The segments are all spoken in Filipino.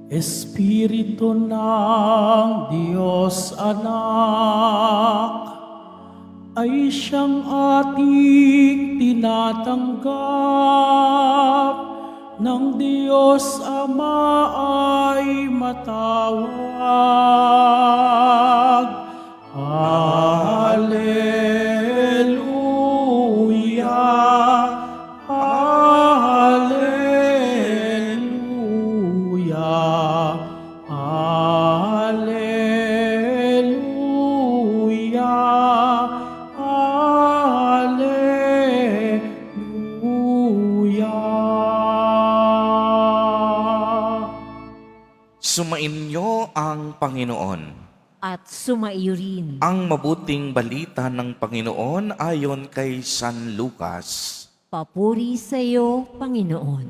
Espiritu ng Diyos Anak, ay siyang ating tinatanggap, ng Diyos Ama ay matawag. Hallelujah, Hallelujah, Hallelujah, Hallelujah. Sumainyo ang Panginoon. At sumaiyo rin. Ang mabuting balita ng Panginoon ayon kay San Lucas. Papuri sa iyo, Panginoon.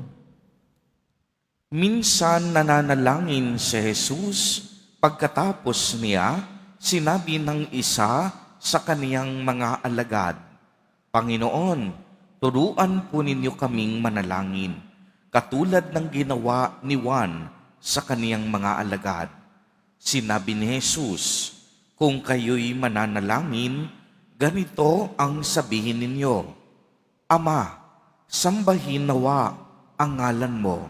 Minsan nananalangin si Jesus, pagkatapos niya, sinabi ng isa sa kaniyang mga alagad, Panginoon, turuan po ninyo kaming manalangin, katulad ng ginawa ni Juan sa kaniyang mga alagad. Sinabi ni Jesus, kung kayo'y mananalangin, ganito ang sabihin ninyo, Ama, sambahin nawa ang ngalan mo.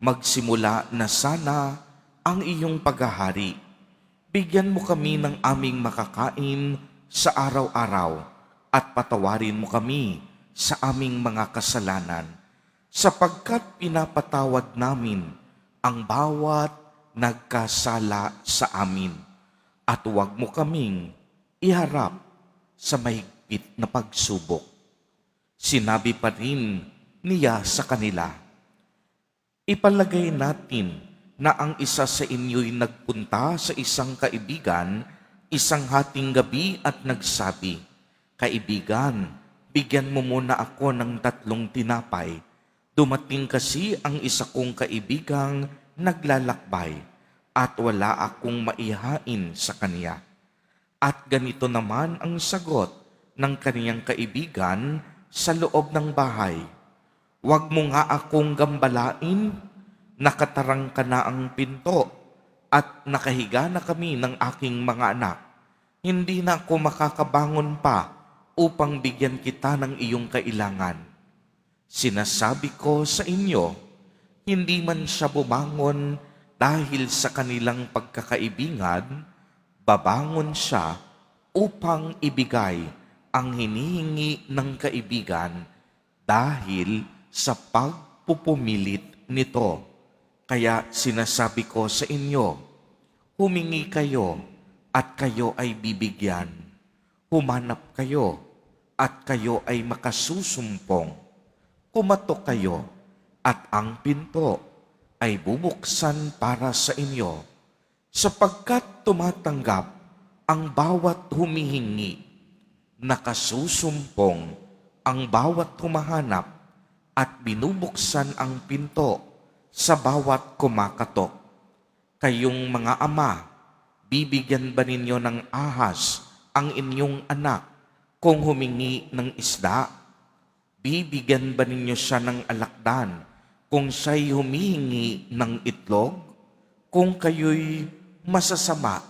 Magsimula na sana ang iyong paghahari. Bigyan mo kami ng aming makakain sa araw-araw at patawarin mo kami sa aming mga kasalanan, sapagkat pinapatawad namin ang bawat nagkasala sa amin, at huwag mo kaming iharap sa mahigpit na pagsubok. Sinabi pa rin niya sa kanila, Ipalagay natin na ang isa sa inyo'y nagpunta sa isang kaibigan isang hating gabi at nagsabi, Kaibigan, bigyan mo muna ako ng 3 tinapay. Dumating kasi ang isa kong kaibigang naglalakbay at wala akong maihain sa kaniya. At ganito naman ang sagot ng kaniyang kaibigan sa loob ng bahay. Huwag mo nga akong gambalain, nakatarang ka na ang pinto at nakahiga na kami ng aking mga anak. Hindi na ako makakabangon pa upang bigyan kita ng iyong kailangan. Sinasabi ko sa inyo, hindi man siya bumangon dahil sa kanilang pagkakaibigan, babangon siya upang ibigay ang hinihingi ng kaibigan dahil sa pagpupumilit nito. Kaya sinasabi ko sa inyo, humingi kayo at kayo ay bibigyan. Humanap kayo at kayo ay makasusumpong. Kumatok kayo at ang pinto ay bubuksan para sa inyo, sapagkat tumatanggap ang bawat humihingi, nakasusumpong ang bawat humahanap, at binubuksan ang pinto sa bawat kumakatok. Kayong mga ama, bibigyan ba ninyo ng ahas ang inyong anak kung humingi ng isda? Bibigyan ba ninyo siya ng alakdan kung siya'y humihingi ng itlog? Kung kayo'y masasama,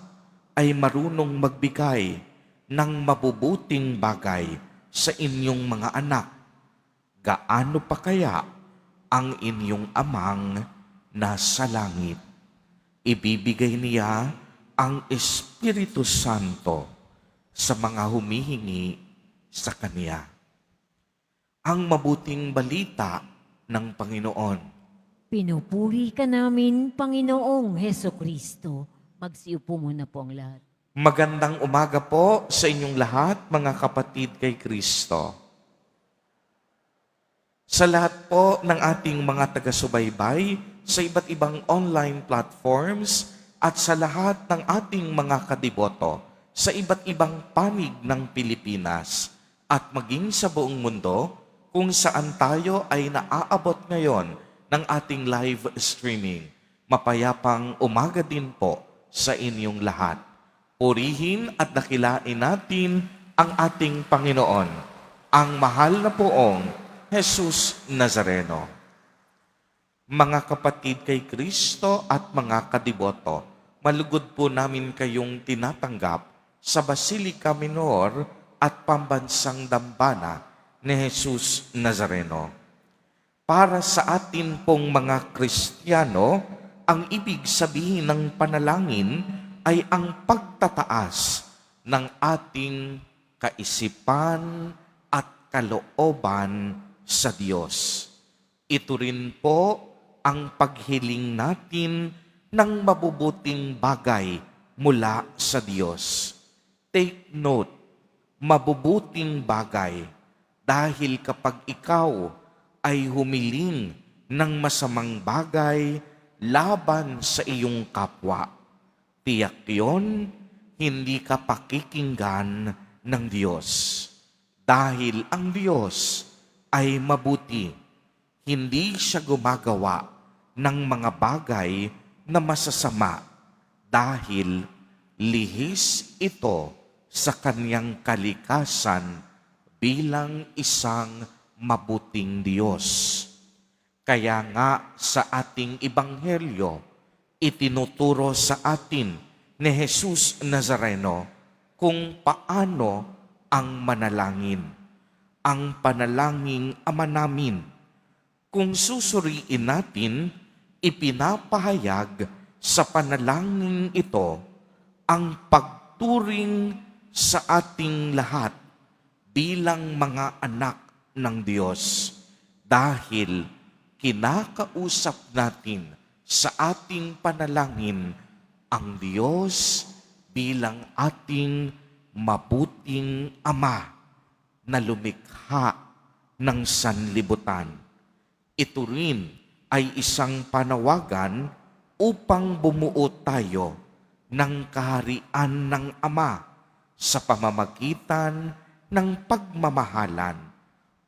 ay marunong magbigay ng mabubuting bagay sa inyong mga anak, gaano pa kaya ang inyong amang nasa langit? Ibibigay niya ang Espiritu Santo sa mga humihingi sa Kanya. Ang mabuting balita ng Panginoon. Pinupuri ka namin, Panginoong Heso Kristo. Magsiupo muna po ang lahat. Magandang umaga po sa inyong lahat, mga kapatid kay Kristo. Sa lahat po ng ating mga taga-subaybay sa iba't ibang online platforms at sa lahat ng ating mga kadiboto sa iba't ibang panig ng Pilipinas at maging sa buong mundo kung saan tayo ay naaabot ngayon ng ating live streaming. Mapayapang umaga din po sa inyong lahat. Purihin at dakilain natin ang ating Panginoon, ang mahal na poong Jesus Nazareno. mga kapatid kay Kristo at mga kadiboto, malugod po namin kayong tinatanggap sa Basilica Minor at Pambansang Dambana ni Jesus Nazareno. Para sa atin pong mga Kristiyano, ang ibig sabihin ng panalangin ay ang pagtataas ng ating kaisipan at kalooban sa Diyos. Ito rin po ang paghiling natin ng mabubuting bagay mula sa Diyos. Take note, mabubuting bagay, dahil kapag ikaw ay humiling ng masamang bagay laban sa iyong kapwa, tiyak yon, hindi ka pakikinggan ng Diyos. Dahil ang Diyos ay mabuti, hindi siya gumagawa ng mga bagay na masasama dahil lihis ito sa kanyang kalikasan bilang isang mabuting Diyos. Kaya nga sa ating Ebanghelyo, itinuturo sa atin ni Jesus Nazareno kung paano ang manalangin, ang panalangin Ama namin. Kung susuriin natin, ipinapahayag sa panalangin ito ang pagturing sa ating lahat bilang mga anak ng Diyos, dahil kinakausap natin sa ating panalangin ang Diyos bilang ating mabuting Ama na lumikha ng sanlibutan. Ito rin ay isang panawagan upang bumuo tayo ng kaharian ng Ama sa pamamagitan ng pagmamahalan,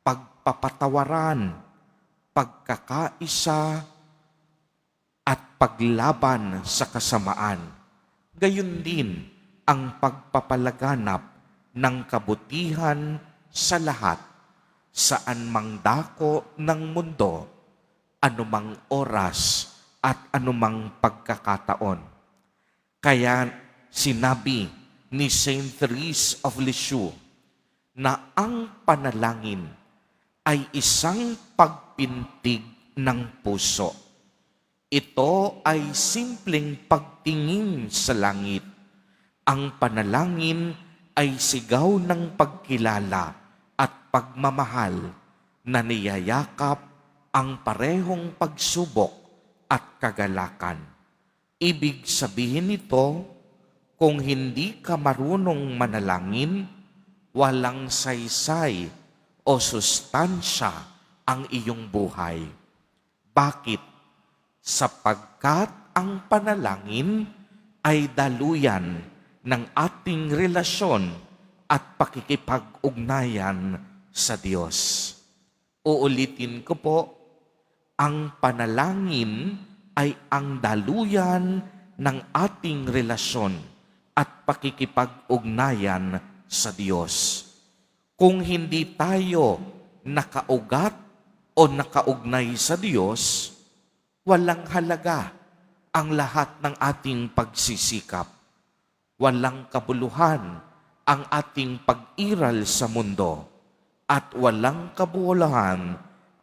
pagpapatawaran, pagkakaisa, at paglaban sa kasamaan. Gayon din ang pagpapalaganap ng kabutihan sa lahat, saan mang dako ng mundo, anumang oras at anumang pagkakataon. Kaya sinabi ni Saint Therese of Lisieux na ang panalangin ay isang pagpintig ng puso. Ito ay simpleng pagtingin sa langit. Ang panalangin ay sigaw ng pagkilala at pagmamahal na niyayakap ang parehong pagsubok at kagalakan. Ibig sabihin nito, kung hindi ka marunong manalangin, walang saysay o sustansya ang iyong buhay. Bakit? Sapagkat ang panalangin ay daluyan ng ating relasyon at pakikipag-ugnayan sa Diyos. Uulitin ko po, ang panalangin ay ang daluyan ng ating relasyon at pakikipag-ugnayan sa Diyos. Kung hindi tayo nakaugat o nakaugnay sa Diyos, walang halaga ang lahat ng ating pagsisikap. Walang kabuluhan ang ating pag-iral sa mundo at walang kabuluhan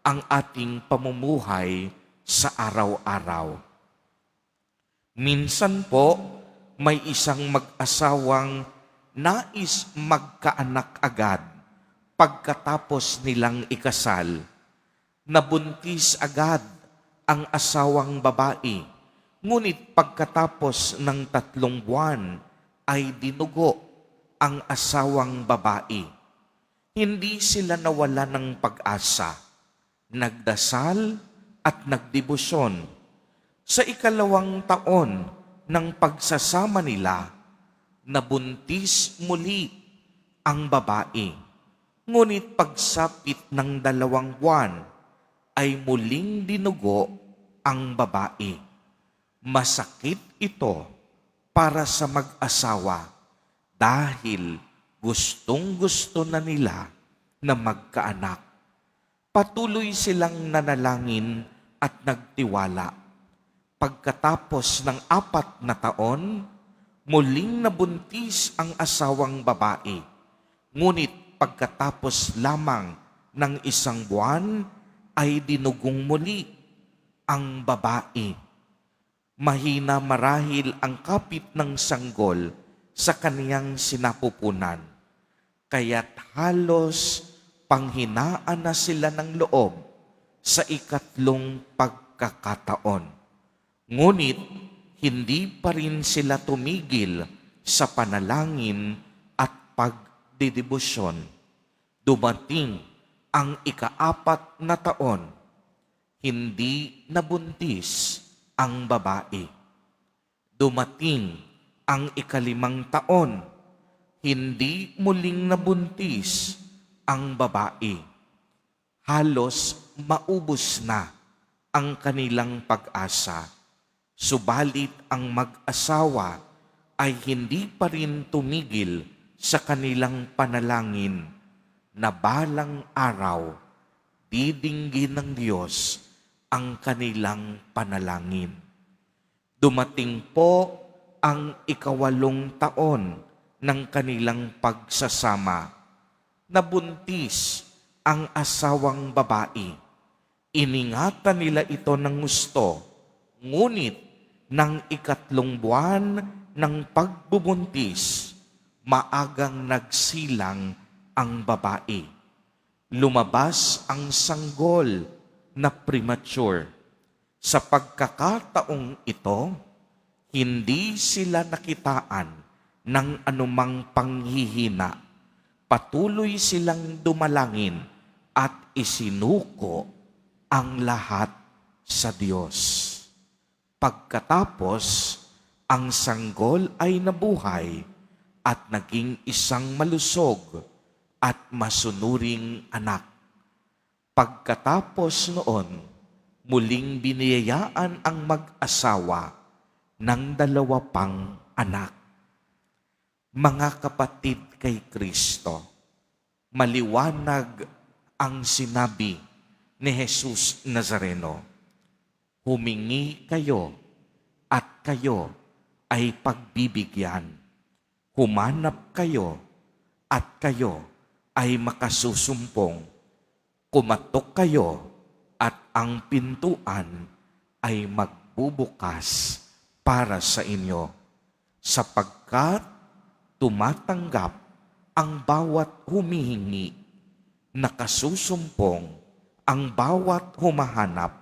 ang ating pamumuhay sa araw-araw. Minsan po, may isang mag-asawang nais magkaanak agad pagkatapos nilang ikasal. Nabuntis agad ang asawang babae, ngunit pagkatapos ng 3 buwan ay dinugo ang asawang babae. Hindi sila nawala ng pag-asa. Nagdasal at nagdebosyon. Sa 2 taon ng pagsasama nila, nabuntis muli ang babae. Ngunit pagsapit ng 2 buwan, ay muling dinugo ang babae. Masakit ito para sa mag-asawa dahil gustong-gusto na nila na magkaanak. Patuloy silang nanalangin at nagtiwala. Pagkatapos ng 4 na taon, muling nabuntis ang asawang babae. Ngunit pagkatapos lamang ng 1 buwan, ay dinugong muli ang babae. Mahina marahil ang kapit ng sanggol sa kaniyang sinapupunan, kaya't halos panghinaan na sila ng loob sa 3 pagkakataon. Ngunit hindi pa rin sila tumigil sa panalangin at pagdedebosyon. Dumating ang 4 na taon, hindi nabuntis ang babae. Dumating ang 5 taon, hindi muling nabuntis ang babae. Halos maubos na ang kanilang pag-asa. Subalit ang mag-asawa ay hindi pa rin tumigil sa kanilang panalangin na balang araw didinggin ng Diyos ang kanilang panalangin. Dumating po ang 8 taon ng kanilang pagsasama. Nabuntis ang asawang babae. Iningatan nila ito ng gusto, ngunit ng 3 buwan ng pagbubuntis, maagang nagsilang ang babae. Lumabas ang sanggol na premature. Sa pagkakataong ito, hindi sila nakitaan ng anumang panghihina. Patuloy silang dumalangin at isinuko ang lahat sa Diyos. Pagkatapos, ang sanggol ay nabuhay at naging isang malusog at masunuring anak. Pagkatapos noon, muling biniyayaan ang mag-asawa ng 2 pang anak. Mga kapatid kay Kristo, maliwanag ang sinabi ni Jesus Nazareno, humingi kayo at kayo ay pagbibigyan. Humanap kayo at kayo ay makasusumpong. Kumatok kayo at ang pintuan ay magbubukas para sa inyo, sapagkat tumatanggap ang bawat humihingi, nakasusumpong ang bawat humahanap,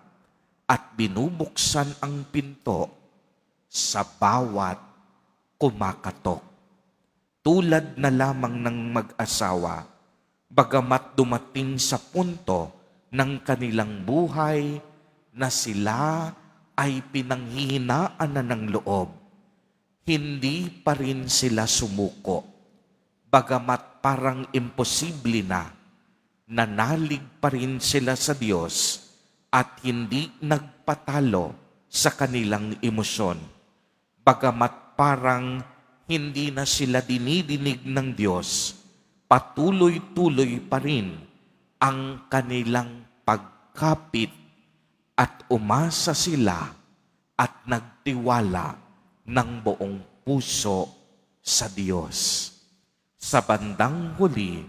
at binubuksan ang pinto sa bawat kumakatok. Tulad na lamang ng mag-asawa, bagamat dumating sa punto ng kanilang buhay na sila ay pinanghihinaan na ng loob, hindi pa rin sila sumuko. Bagamat parang imposible na, nanalig pa rin sila sa Diyos at hindi nagpatalo sa kanilang emosyon. Bagamat parang hindi na sila dinidinig ng Diyos, patuloy-tuloy pa rin ang kanilang pagkapit at umasa sila at nagtiwala ng buong puso sa Diyos. Sa bandang huli,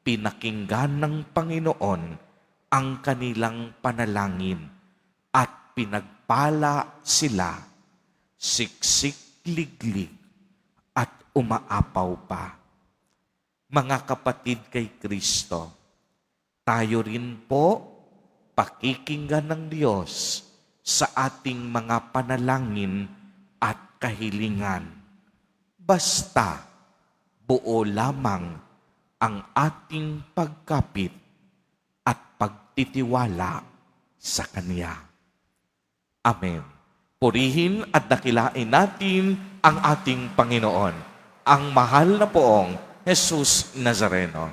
pinakinggan ng Panginoon ang kanilang panalangin at pinagpala sila, siksik-liglig at umaapaw pa. Mga kapatid kay Kristo, tayo rin po pakikinggan ng Diyos sa ating mga panalangin at kahilingan. Basta buo lamang ang ating pagkapit at pagtitiwala sa Kanya. Amen. Purihin at dakilain natin ang ating Panginoon, ang mahal na poong Jesus Nazareno.